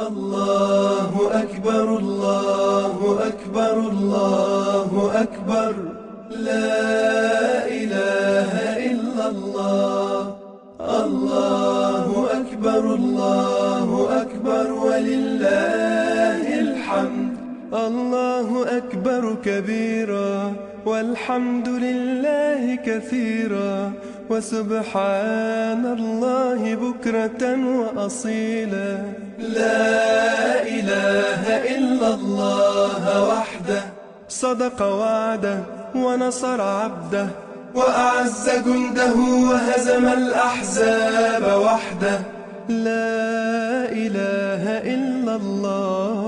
الله أكبر الله أكبر الله أكبر لا إله إلا الله الله أكبر الله أكبر ولله الحمد الله أكبر كبيرا والحمد لله كثيرا وسبحان الله بكرة وأصيلا لا إله إلا الله وحده صدق وعده ونصر عبده وأعز جنده وهزم الأحزاب وحده لا إله إلا الله.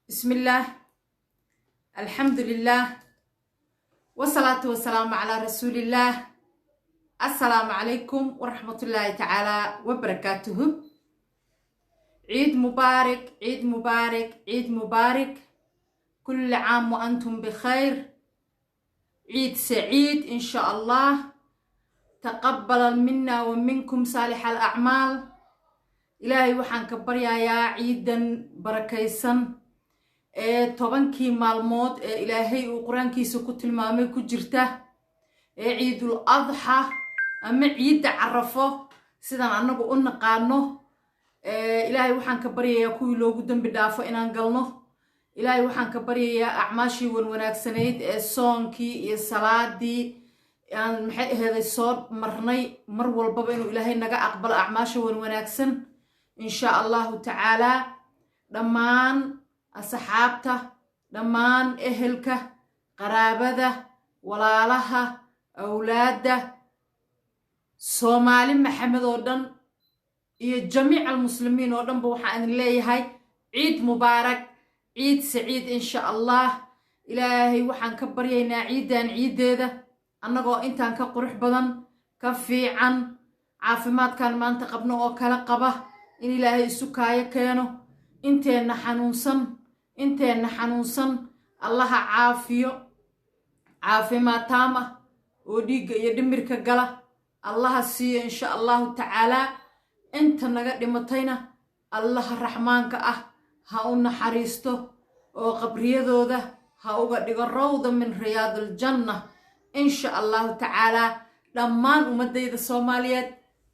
بسم الله الحمد لله والصلاة والسلام على رسول الله. السلام عليكم ورحمة الله تعالى وبركاته. عيد مبارك عيد مبارك عيد مبارك، كل عام وأنتم بخير، عيد سعيد إن شاء الله. تقبل منا ومنكم صالح الأعمال. إلهي وحان كبريا يا عيدا بركيسا tobankii maalmood ee ilaahay uu quraankiisa ku tilmaamay ku jirta ciidul adha ama ciida carafo sidaan anagu u naqaano. ilaahay waxaan ka baryayaa kuwii loogu dambi dhaafo inaan galno. ilaahay waxaan ka baryayaa acmaashii wanaagsanayd ee soonkii iyo salaadii aan maxay ahayd soo marnay mar walbaba inuu ilaahay naga aqbalo acmaasha wanaagsan insha Allah ta'ala. dhammaan asxaabta, dhammaan ehelka, qaraabada, walaalaha, awlaada, Soomaali Maxamed oo dhan iyo jamiic almuslimiin oo dhan waxaan idin leeyahay ciid mubaarak, ciid saciid insha Allah. ilaahay waxaan ka baryaynaa ciidan ciideeda annagoo intaan ka qurux badan, ka fiican, caafimaadkan maanta qabno oo kala qaba in ilaahay isu kaayo keeno. inteena xanuunsan allaha caafiyo, caafimaad taama oo dhiigga iyo dhimirka gala allaha siiyo insha Allah ta'ala. inta naga dhimatayna allaha raxmaanka ah ha u naxariisto oo qabriyadooda ha uga dhigo rawda min riyaadil janna insha Allah ta'ala. dhammaan ummadayda Soomaaliyeed,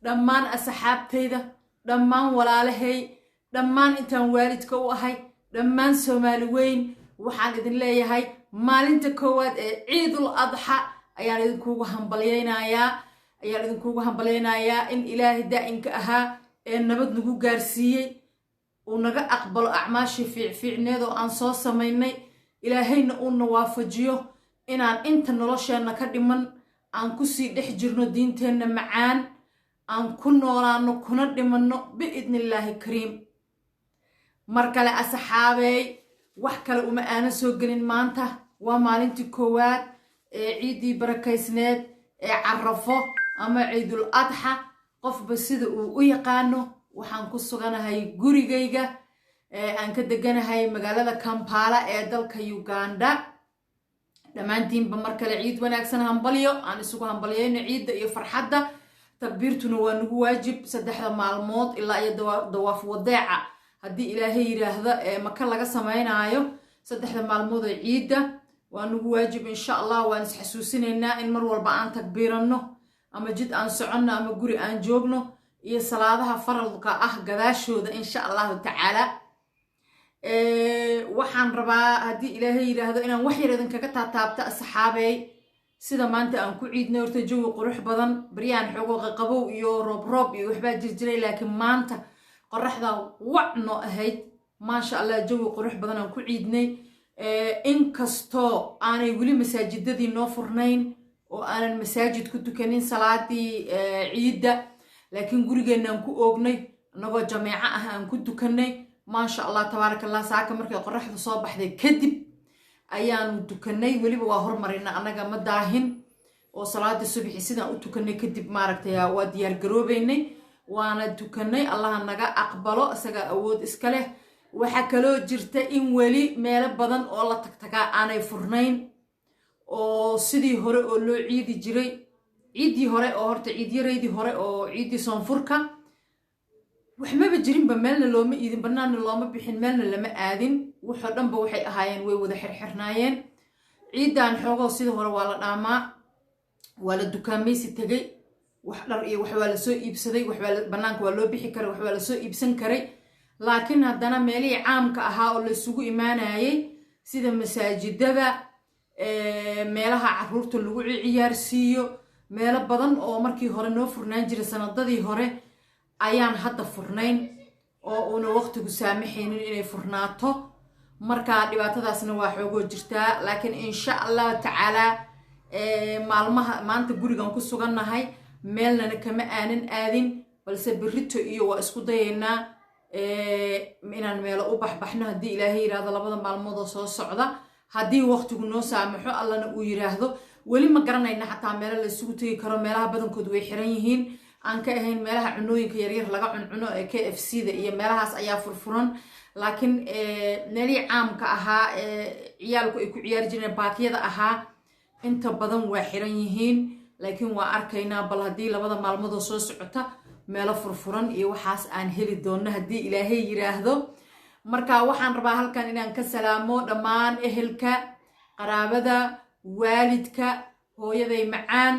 dhammaan asxaabtayda, dhammaan walaalahay, dhammaan intaan waalidka u ahay, dhammaan Soomaali weyn waxaan idin leeyahay maalinta koowaad ee ciidul adha ayaan idinkugu hambaleynayaa in ilaahay daa'imka ahaa ee nabad nagu gaarsiiyey uu naga aqbalo acmaashii fiicneed oo aan soo samaynay. ilaahayna uu na waafajiyo inaan inta nolosheena ka dhiman aan ku sii dhex jirno diinteena macaan, aan ku noolaano kuna dhimanno biidnillaahi kariim. markale asxaabey wax kale uma aana soo gelin. maanta waa maalintii koowaad ee ciidii barakaysneed ee carafo ama ciidul adha, qofba sida uu u yaqaano. waxaan ku suganahay gurigayga aan ka deganahay magaalada Kampala ee dalka Uganda. dhammaantiinba markale ciid wanaagsan hambalyo aan isugu hambalyayno ciidda iyo farxadda. takbiirtuna waa nagu waajib 3 maalmood ilaa iyo dawaaf wadeeca haddii ilaahay yiraahdo maka laga sameynaayo 3 maalmood ee ciidda waa nagu waajib insha Allah. waan is xasuusinaynaa in mar walba aan takbiirano ama jid aan soconno ama guri aan joogno iyo salaadaha faralka ah gadaashooda insha Allah ta'ala. waxaan rabaa haddii ilaahay yiraahdo inaan wax yar idin kaga taataabto asxaabey sida maanta aan ku ciidnay. horta jawi qurux badan, baryaan xogo qabow iyo roob iyo waxbaa jirjiray, laakiin maanta qorraxda wacno ahayd maasha Allah. jawi qurux badan aan ku ciidnay inkastoo aanay weli masaajidadii noo furnayn oo aanan masaajid ku tukanin salaadii ciidda, laakiin gurigeenaan ku oognay annagoo jameeco ah aan ku tukanay maasha Allah tabaarakallah. saaka markay qorraxdu soo baxday kadib ayaanu tukanay, weliba waa hormarina annaga ma daahin oo salaadii subaxi sidaan u tukanay kadib maaragtay waa diyaar garoobaynay waana dukanay allaha naga aqbalo isaga awood iska leh waxaa kaloo jirta in weli meelo badan oo la tagtagaa aanay furnayn oo sidii hore oo loo ciidi jiray ciidii hore oo horta ciidyaraydii hore oo ciidii soonfurka waxmaba jirinba meelna looma iidin bannaanna looma bixin meelna lama aadin waxoo dhanba waxay ahaayeen way wada xirxirnaayeen ciidan xoogoo sidii hore waa la dhaamaa waa la dukaamaysi tegay wax dhar iyo wax waa la soo iibsaday bannaanka waa loo bixi karay wax waa la soo iibsan karay laakiin haddana meelihii caamka ahaa oo la isugu imaanayay sida masaajidada meelaha carruurta lagu ciyaarsiiyo meelo badan oo markii hore noo furnaan jiray sanadadii hore ayaan hadda furnayn oo una waqtigu saamaxaynin inay furnaato markaa dhibaatadaasna waa xoogoo jirtaa laakiin insha allahu tacaalaa maalmaha maanta gurigan ku sugannahay meelnana kama aanan aadin balse berrito iyo waa isku dayaynaa inaan meelo u baxbaxno haddii ilaahay yidhaahdo labada maalmood oo soo socda haddii waqtigu noo saamaxo allana uu yidhaahdo weli ma garanayna xataa meelo la isugu tegi karo meelaha badankood way xiran yihiin aan ka ahayn meelaha cunooyinka yaryar laga cuncuno ee KFC-da iyo meelahaas ayaa furfuran laakiin meelihii caamka ahaa ciyaalku ay ku ciyaari jireen baakiyada ahaa inta badan waa xiran yihiin laakiin waa arkaynaa bal haddii labada maalmood oo soo socota meelo furfuran iyo waxaas aan heli doonno haddii ilaahay yidhaahdo marka waxaan rabaa halkan inaan ka salaamo dhammaan ehelka qaraabada waalidka hooyaday macaan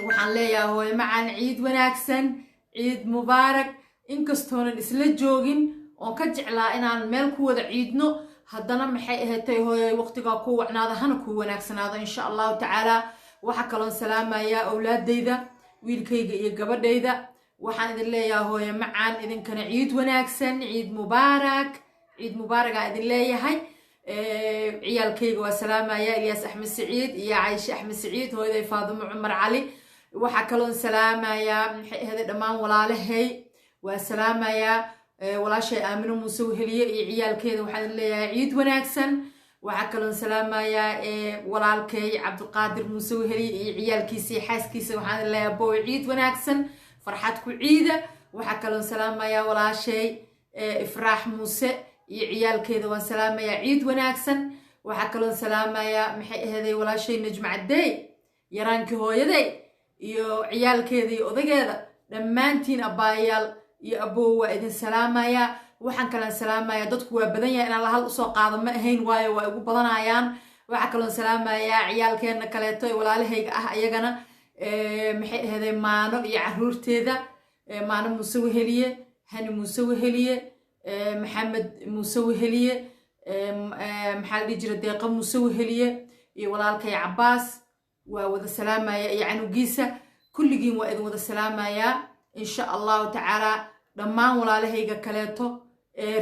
waxaan leeyahay hooyo macaan ciid wanaagsan ciid mubaarak inkastoonan isla joogin oon ka jeclaa inaan meel ku wada ciidno haddana maxay ahaatay hooyo waqtigaa ku wacnaada hana ku wanaagsanaado insha allahu tacaala waxaa kaloon salaamayaa awlaadayda wiilkayga iyo gabadhayda waxaan idin leeyahay hooyo macaan idinkana ciid wanaagsan ciid mubaaragaa idin leeyahay ciyaalkayga waa salaamaya Ilyas Axmed Saciid iyo Caysha Axmed Saciid hooyaday Faadimo Cumar Cali waxaa kaloon salaamayaa maxay ahayd dhammaan walaalahay waa salaamayaa walaashay Aamino Muuse Weheliye iyo ciyaalkeeda waxaan idin leeyahay ciid wanaagsan waxaa kaloon salaamayaa walaalkay Cabdiqaadir Muuse Weheliye iyo ciyaalkiisa iyo xaaskiisa waxaan idin leeyahay booy ciid wanaagsan farxad ku ciida waxaa kaloon salaamayaa walaashay Ifraax Muuse iyo ciyaalkeeda waan salaamayaa ciid wanaagsan waxaa kaloon salaamayaa maxay ahaday walaashay Najma Cadeey yaraankii hooyaday iyo ciyaalkeeda iyo odageeda dhammaantiin abaayaal iyo aboow waa idin salaamayaa waxaan kaloon salaamayaa dadku waa badan yahay inaan la hal usoo qaado ma ahayn waayo waa igu badanayaan waxaa kaloon salaamayaa ciyaalkeena kaleeto ee walaalahayga ah ayagana maxay ahaday maano iyo carruurteeda maano Muuse Weheliye hani Muuse Weheliye maxamed Muuse Weheliye maxaa la dhihi jira deeqa Muuse Weheliye iyo walaalkay Cabbaas waa wada salaamaya iyo canugiisa kulligiin waa idin wada salaamayaa insha allahu tacaala dhammaan walaalahayga kaleeto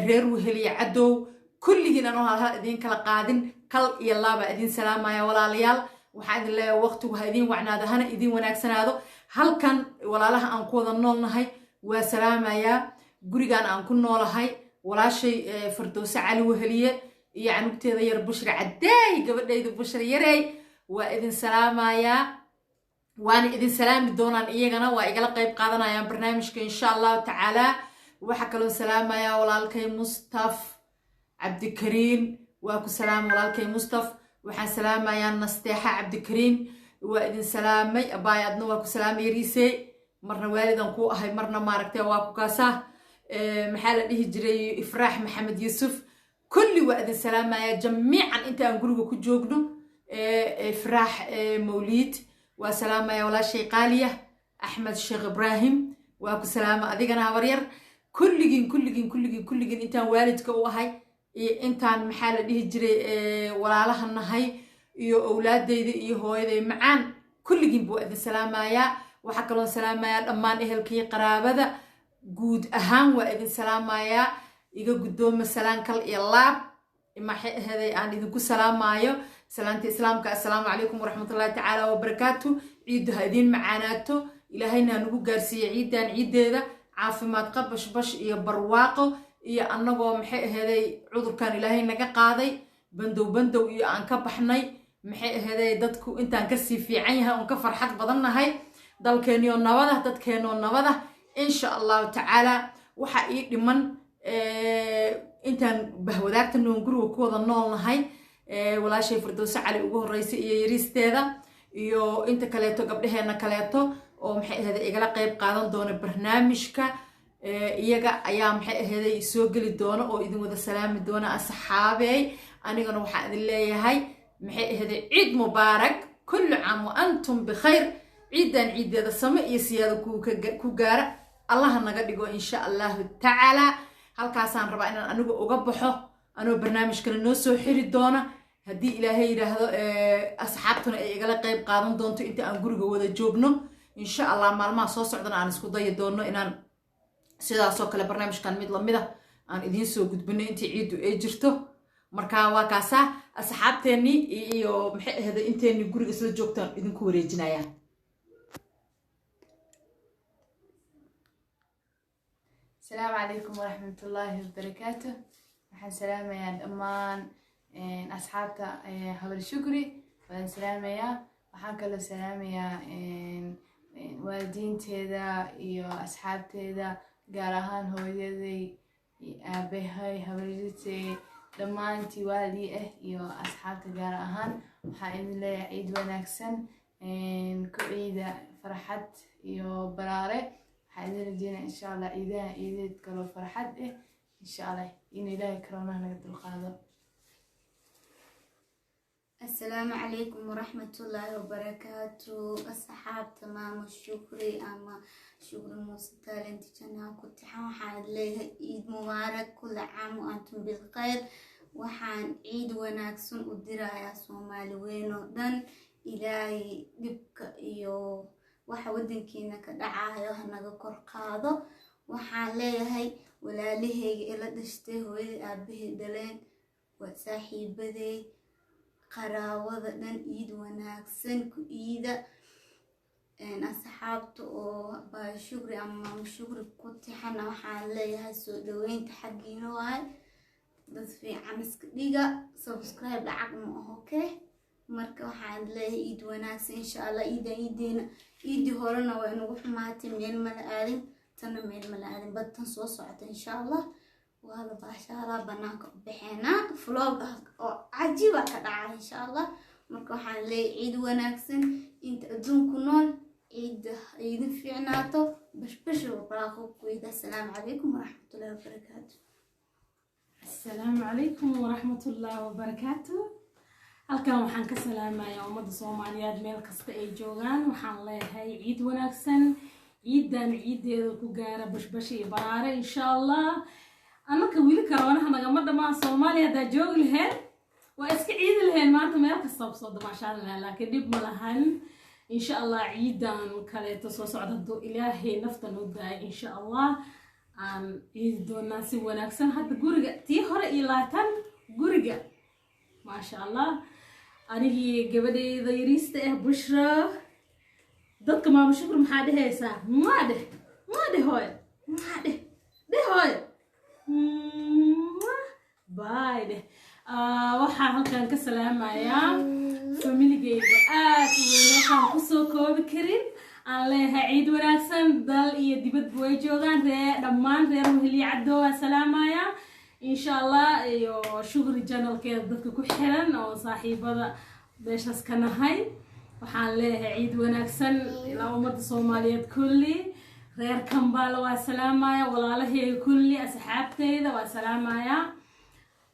reer Weheliye cadow kulligiin anoo hal idin kala qaadin kal iyo laaba idin salaamaya walaalayaal waxaan idin leeyahay waqtigu ha idin wacnaado hana idin wanaagsanaado halkan walaalaha aan ku wada noolnahay waa salaamayaa gurigan aan ku noolahay walaashay Firdowsi Cali Weheliye iyo canugteeda yar Bushra Cadeey gabadhayda Bushra Yarey waa idin salaamayaa waana idin salaami doonaan iyagana waa igala qayb qaadanayaan barnaamijka insha allahu tacaala waxaa kaloo salaamayaa walaalkay Mustaf Cabdikariin waa ku salaam walaalkay Mustaf waxaan salaamayaa Nasteexa Cabdikariin waa idin salaamay abaayadna waa ku salaamay Riisay marna waalidan ku ahay marna maaragtay waa ku kaasaa maxaa la dhihi jiray Ifraax Maxamed Yuusuf kulli waa idin salaamayaa jamiican inta aan guriga ku joogno Ifraax Mawliid waa salaamayaa walaashay Qaaliya Axmed Sheekh Ibraahim waa ku salaama adigana habaryar kulligiin intaan waalidka u ahay iyo intaan maxaa la dhihi jiray walaalaha nahay iyo awlaadayda iyo hooyaday macaan kulligiin buu idin salaamayaa waxaa kaloo salaamayaa dhammaan ehelkii qaraabada guud ahaan waa idin salaamayaa iga guddooma salaan kal iyo laab maxay ahaday aan idinku salaamayo salaanta islaamka assalaamu calaykum waraxmatullaahi tacaala wabarakaatu ciiddu ha idiin macaanaato ilaahayna nagu gaarsiiye ciidan ciideeda caafimaad qabash bash iyo barwaaqo iyo annagoo maxay ahaday cudurkan ilaahay naga qaaday bandow iyo aan ka baxnay maxay ahaday dadku intaan kasii fiican yahay oon ka farxad badan nahay dalkeennoo nabada dadkeennoo nabada إن شاء الله تعالى وحقيقي dhiman intaan bahwadaagta noon guriga ku wada noolnahay walaashay Firdawsi Cali ugu horeysay iyo yaristeeda iyo inta kaleeto gabdhaheena kaleeto oo maxay ahayd igala qayb qaadan doona barnaamijka iyaga ayaa maxay ahayd soo gali doona oo idin wada salaami doona asxaabey anigana waxaan idin leeyahay maxay ahayd ciid mubaarak kullu caam wa antum bikhayr ciidan ciideeda sama iyo siyaada ku gaara allah naga dhigo insha Allah ta'ala halkaasaan rabaa inaan anigu uga baxo anoo barnaamijkana noo soo xiri doona haddii ilaahay yiraahdo asxaabtuna ay igala qayb qaadan doonto inta aan guriga wada joogno insha Allah maalmaha soo socdana aan isku dayi doono inaan sidaas oo kale barnaamijkan mid lamid ah aan idin soo gudbino intii ciidu ay jirto marka waa kaasa asxaabteeni iyo maxay ahayd inteeni guriga isla joogtaan idinku wareejinayaan السلام عليكم ورحمة الله وبركاته. waxaan salaamayaa dhammaan asxaabta Habar Shukri waan salaamayaa waxaan kale salaamayaa waalidiinteeda iyo asxaabteeda gaar ahaan hooyaday aabahay habaryartay dhammaantii waalid iyo asxaabta gaar ahaan waxaan idin leeyahay ciid wanaagsan ku ciida farxad iyo baraare حاضر جينا إن شاء الله إذا كلو فرحت إن شاء الله إن إلهي كرمنا نقدر القادر. السلام عليكم ورحمة الله وبركاته. الصحاب تمام الشكري أما شكر المستال أنت جنا كنت حاد ليه عيد مبارك كل عام وأنتم بالخير وحان عيد وناكسون الدراية سومالي وينو دن إلهي دبك إيو waxa wadankeena ka dhacayo hanaga kor qaado waxaan leeyahay walaalahayga ila dhashtay hooyada aabahay dhaleen waa saaxiibaday qaraawada dhan ciid wanaagsan ku ciida asxaabta oo baa shukri ama shukri ku tixana waxaan leeyahay soo dhaweynta xaqiina waay dad fiican iska dhiga subscribe lacag ma aha okay marka waxaan leeyahay ciid wanaagsan insha Allah ciideena ciidi horena waa inagu xumaatay meel mala aadin tan meel mala aadin badtan soo socota insha Allah waa la baashaara banaanka u bixina vlog oo cajiib ka dhacay insha Allah marka waxaan leeyahay ciid wanaagsan inta adduunku nool ciid fiicnaato bashbash oo barako kuida assalaamu calaykum waraxmatullaahi wabarakaatuh. السلام عليكم ورحمة الله وبركاته. halkan waxaan ka salaamayaa ummadda Soomaaliyeed meel kasta ay joogaan waxaan leeyahay ciid wanaagsan ciidan ciideeda ku gaara bashbash iyo baraare insha Allah anaka wili karoonaha nagama dhamaan Soomaaliya da joog lahayn waa iska ciid lahayn maanta meel kasta soo dhamaashaan laakiin dib ma lahan insha Allah ciidan kale soo socdo Ilaahay naftan u daay insha Allah aan ciid doonaa si wanaagsan hadda guriga tii hore iyo laatan guriga ما شاء الله أنا هي قبلي ضيريسته بشرة ضدك ما بشكر محاده هيسا ما ده هاي ده هاي باي ده وحا هلكان كسلام معايا فاميلي جيبو وينكان كسوكو بكرين عليها عيد وناكسن دال إيا ديبت بوي جوغان دمان رير مهلي عدو السلام معايا إن شاء الله يو شغل جانل كده ضدك كحيران أو صاحبة بيشاس كان هاي وحان ليه عيد ونكسن إلى أمد الصوماليات كلي غير كمبالا والسلامايا ولا له كلي أصحابتي ذا والسلامايا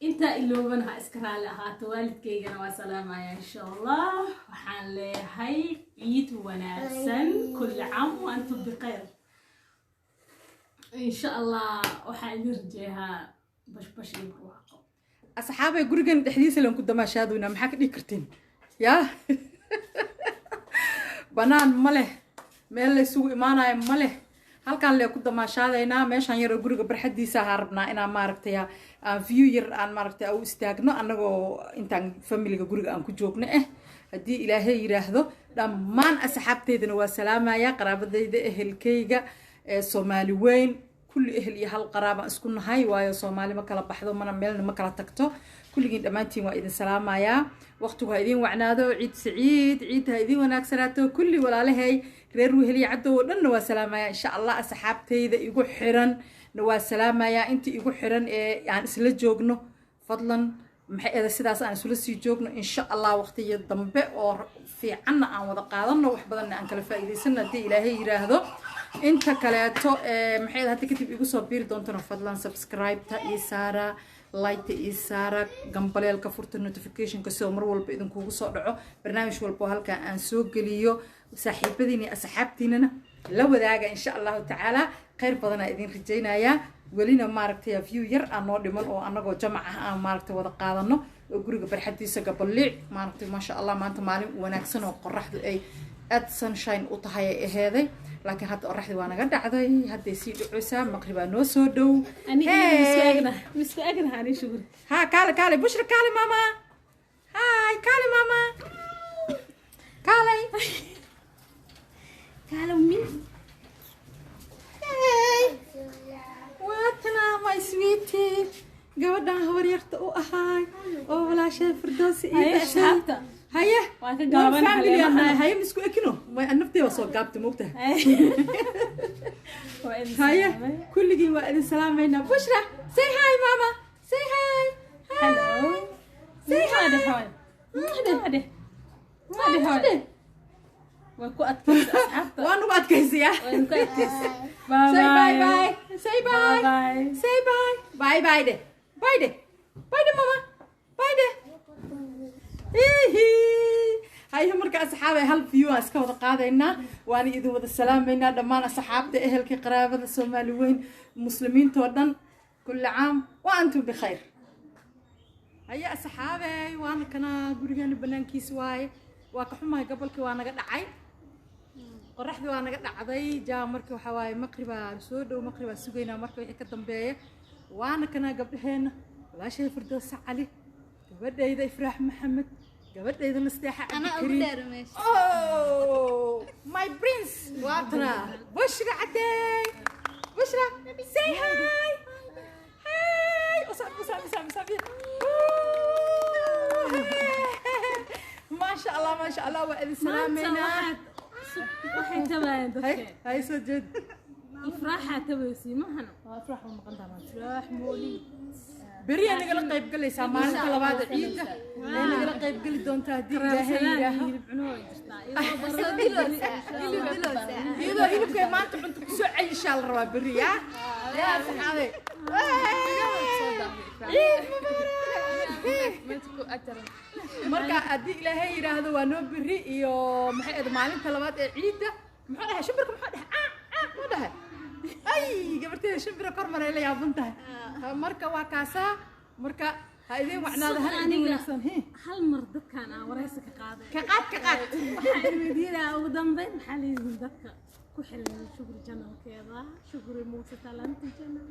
أنت اللي بنها إسكرال لها توالد كيجنا والسلامايا إن شاء الله وحان ليه هاي عيد ونكسن كل عام وأنتم بخير إن شاء الله وحان نرجعها بش يبروحكم أصحابي جورجن تحديث لهم كده ما شادونا محاك ديكرتين يا بنان مله مله سوق إيمانا مله هل كان لي كده ما شادينا مش هنير جورج برحديث هربنا أنا ما ركتيا فيوير أنا ما ركتيا أو استاجنا أنا جو إنتان فاميلي جورج أنكو جوكنا هدي إلهي يرهذو لما أصحابتي دنوا السلامة يا قرابة ذي أهل كيجا سومالي وين كل أهل يهال قرابة اسكن هاي ويا صومالي ما كلا بحذو من ميلنا ما كلا تكتو كل جند أمانتي وإذا سلام يا وقتها هيدين وعنادو عيد سعيد عيد هيدين وناكسراتو كل ولا لهي reer weheliya caddow oo dhanna waa salaamayaa insha allah asxaabtayda igu xiran waa salaamayaa intii igu xiran ee aan isla joogno fadlan maxay eeda sidaas aan isula sii joogno insha allah waqtiga dambe oo fiicanna aan wada qaadano wax badanna aan kala faa'iidaysano haddii ilaahay yiraahdo inta kaleeto maxay eeda hadda kadib igu soo biiri doontana fadlan subscribe-ta iyo saara like iyo saara gambaleelka furta notification-ka soo mar walba idinkugu soo dhaco barnaamij walba halka aan soo geliyo saaxiibadiina iyo asxaabtiinana la wadaaga insha allahu tacaala khayr badan aan idin rajaynayaa welina maaragtay view yar aan noo dhiman oo anagoo jamac ah aan maaragtay wada qaadano oo guriga barxadiisa gabaliic maaragtay maasha allah maanta maalin wanaagsan oo qoraxdu ay aad sunshine u tahay ay aheeday laakiin hadda qoraxdii waa naga dhacday hadday sii dhacaysaa maqribaa noo soo dhow misku agna hani shugur ha kaale bushra kaale mama hay kaale mama kaale min waatana my sweetie gabadhan habaryarta u ahaay oo walaashay firdoosi iyo asxaabta haye waan ka gaaban haye misku ekino way nafteeda soo gaabtay moogtahay haye kulligii waa idin salaamayna bushra say hi mama say hi hello say hi hade waa ku adkaysa asxaabta waan ugu adkaysiyaa waan ku adkaysa say bye bye say bye bye say bye bye bye de bye de bye de mama bye de haye marka asxaab hal view aan iska wada qaadaynaa waan idin wada salaamaynaa dhammaan asxaabta ehelka qaraabada Soomaali weyn muslimiinta oo dhan kulli caam wa antum bikhayr haye asxaabay waan kana gurigeena banaankiisa waaye waa ka xumahay gobolkii waa naga dhacay qoraxdii waa naga dhacday jaa markii waxa waaye maqriba soo dhow maqriba sugaynaa marka wixii ka dambeeya waana kana gabdhaheena walaashay firdaws cali gabadhayda ifraax maxamed gabadhayda nasteexa cabdikariim oh my prince waatana bushra cadey bushra say hi hi usab ما شاء الله وإذ سلامنا waxay tabayaan dadka هاي سجد ifraaxa tabaysi mahana waa ifraax oo maqan tahay ifraax mooli بري أنا قلت قيب قلي سامان كلا بعد عيد أنا قلت قيب قلي دون تهدي جاهية إذا كي ما أنت بنت كسوع أي شال روا بري يا صحابي marka hadii ilaahay yiraahdo waa noo biri iyo maxay aad maalinta labaad ee ciida maxaa dhahay shimbirka maxaa dhahay ma dhahay ay gabartay shimbirka kor maray la yaaban tahay marka waa kaasa marka ha idin wacnaada hal mar dadkan aan waraysi ka qaaday ka qaad waxaan weydiinaa ugu dambeyn maxaa leeyihiin dadka ku xiran shukri janalkeeda shukri muuse talanta janal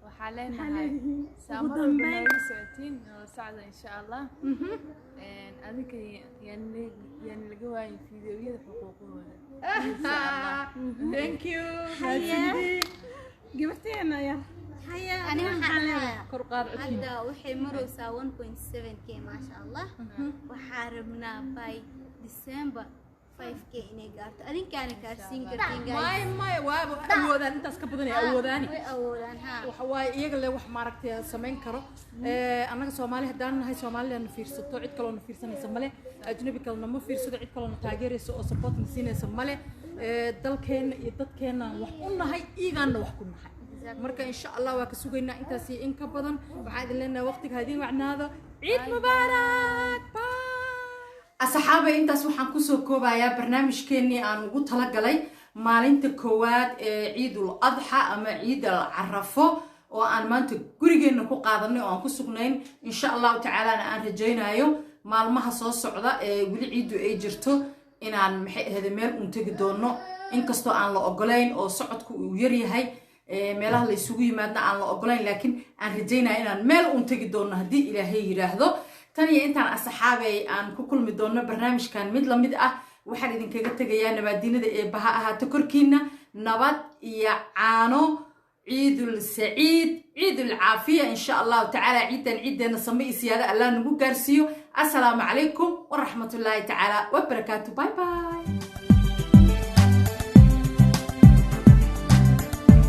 waxaa leenahay saamada nooga socotiin oo socda insha allah adinka yaan laga waayin fiidiyowyada xuquuqdooda thank you gabarteena yar أنا waxaan kor qaad hadda waxay maraysaa 1.7k maasha allah waxaarabnaa by December 5k inay gaarto adinkaana kaarsiin kartiin guys may waaba awoodaan intaas ka badan ay awoodaan way awoodaan ha waxa waaye iyaga le wax maaragtay sameyn karo annaga Soomaali hadaan nahay Soomaaliland fiirsato cid kale oo fiirsanaysa male ajnabi kale ma fiirsado cid kale oo taageerayso oo support siinaysa male dalkeena iyo dadkeena wax u nahay iigaana wax ku nahay marka insha Allah waa ka sugaynaa intaas iyo in ka badan waxa idin leenahay waqtiga hadii wacnaado ciid mubaarak asxaabay intaas waxaan ku soo koobayaa barnaamijkeennii aan ugu talagalay maalinta koowaad ee ciidul adha ama ciidul carafo oo aan maanta gurigeena ku qaadanay oo aan ku sugnayn insha Allah ta'ala aan rajaynayo maalmaha soo socda ee wili ciidu ay jirto inaan maxay ahayd meel uun tagi doono inkastoo aan la ogolayn oo socodku uu yar yahay meelaha la isugu yimaadna aan la ogolayn laakiin aan rajaynayo inaan meel uun tagi doono haddii ilaahay yiraahdo tan iyo intaan asxaabay aan ku kulmi doono barnaamijkan mid la mid ah waxaan idinkaga tegayaa nabaadinada ee baha ahaato korkiina nabad iyo caano ciidul saciid ciidul caafiya insha Allah ta'ala ciidan samay siyaada Allah nagu gaarsiiyo assalaamu calaykum wa rahmatullahi ta'ala wa barakaatuh bye bye